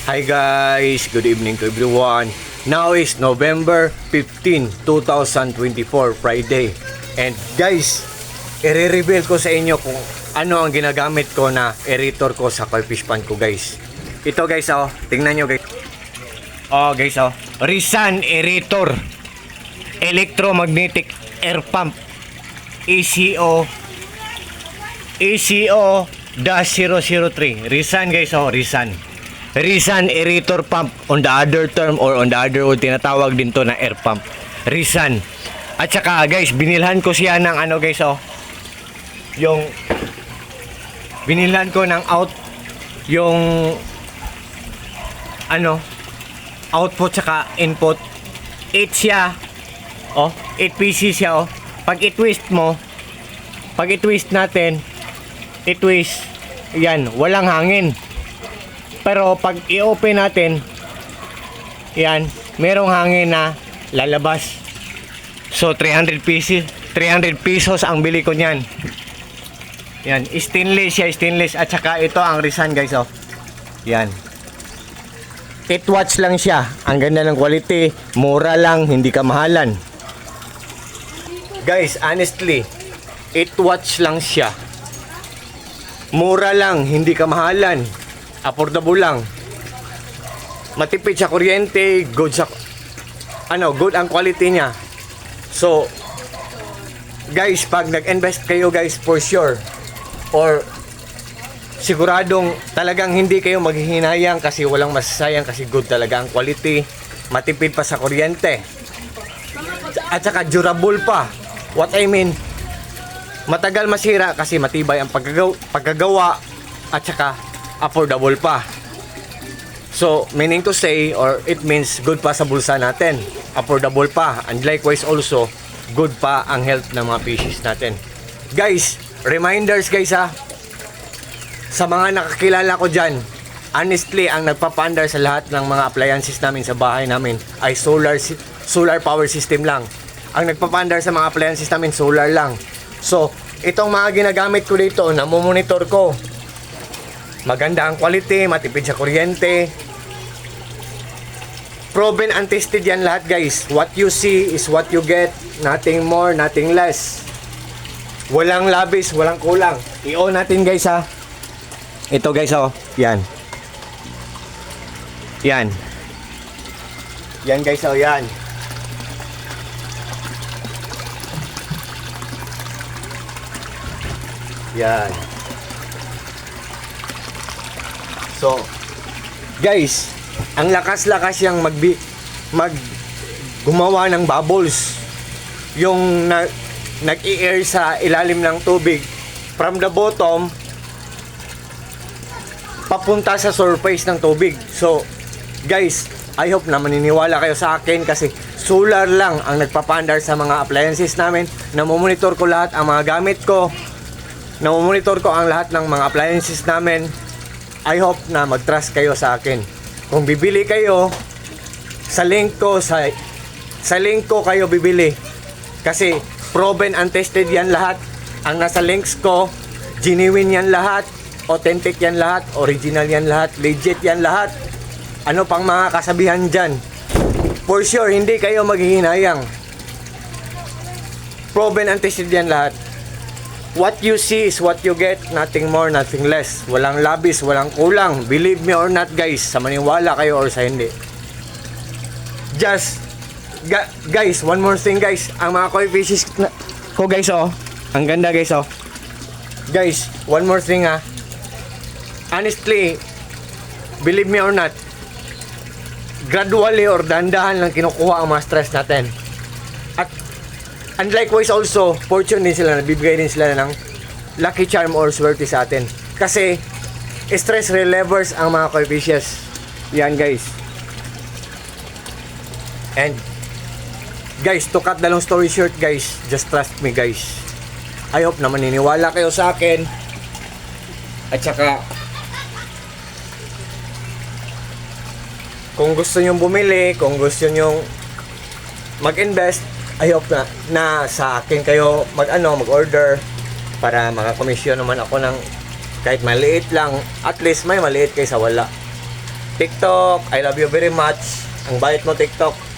Hi guys, good evening to everyone. Now is November 15, 2024, Friday. And guys, i-reveal ko sa inyo kung ano ang ginagamit ko na aerator ko sa koi fish pond ko guys. Ito guys tingnan nyo guys. Oh guys Risan aerator, electromagnetic air pump, ECO 003. Risan guys Risan aerator pump, on the other term or on the other word, tinatawag din to na air pump. Risan. At saka guys, binilhan ko siya ng ano guys yung binilhan ko ng yung output saka input. 8 siya. 8 pieces siya Pag i-twist natin, i-twist, yan, walang hangin. Pero pag i-open natin, yan, merong hangin na lalabas. So 300 pesos ang bili ko niyan. Yan, stainless at saka ito ang Risan guys Yan. 8 watts lang siya. Ang ganda ng quality, mura lang, hindi kamahalan. Guys, honestly, 8 watts lang siya. Mura lang, hindi kamahalan. Affordable lang. Matipid sa kuryente, good ang quality niya. So, guys, pag nag-invest kayo guys, for sure, or siguradong talagang hindi kayo maghihinayang kasi walang masasayang kasi good talaga ang quality. Matipid pa sa kuryente. At saka durable pa. What I mean, matagal masira kasi matibay ang pagkagawa at saka affordable pa. So, meaning to say, or it means good pa sa bulsa natin. Affordable pa. And likewise also, good pa ang health ng mga fishes natin. Guys, reminders guys sa mga nakakilala ko dyan, honestly, ang nagpapandar sa lahat ng mga appliances namin sa bahay namin ay solar power system lang. Ang nagpapandar sa mga appliances namin, solar lang. So, itong mga ginagamit ko dito, namomonitor ko. Maganda ang quality, matipid sa kuryente. Proven and tested yan lahat guys. What you see is what you get. Nothing more, nothing less. Walang labis, walang kulang. I-on natin guys Ito guys Yan. Yan. Yan guys yan. Yan. So, guys, ang lakas-lakas yang gumawa ng bubbles. Yung nag-i-air sa ilalim ng tubig from the bottom papunta sa surface ng tubig. So, guys, I hope na maniniwala kayo sa akin kasi solar lang ang nagpapandar sa mga appliances namin. Namomonitor ko lahat ang mga gamit ko. Namomonitor ko ang lahat ng mga appliances namin. I hope na mag-trust kayo sa akin. Kung bibili kayo, sa link ko kayo bibili. Kasi proven and tested yan lahat. Ang nasa links ko, genuine yan lahat, authentic yan lahat, original yan lahat, legit yan lahat. Ano pang mga kasabihan dyan? For sure, hindi kayo maghihinayang. Proven and tested yan lahat. What you see is what you get, nothing more, nothing less. Walang labis, walang kulang. Believe me or not guys, sa maniwala kayo or sa hindi. Guys, one more thing guys. Ang mga koi fishes ko guys ang ganda guys Guys, one more thing honestly, believe me or not, gradually or dandahan lang kinukuha ang mga stress natin. And likewise also, fortune din sila, nabibigay din sila ng lucky charm or swerte sa atin. Kasi, stress relievers ang mga koi fishes. Yan guys. And, guys, to cut the long story short guys, just trust me guys. I hope na maniniwala kayo sa akin. At saka, kung gusto nyong bumili, kung gusto nyong mag-invest, I hope na sa akin kayo mag-order para makakomisyon naman ako ng kahit maliit lang. At least may maliit kaysa wala. TikTok, I love you very much. Ang bayad mo TikTok.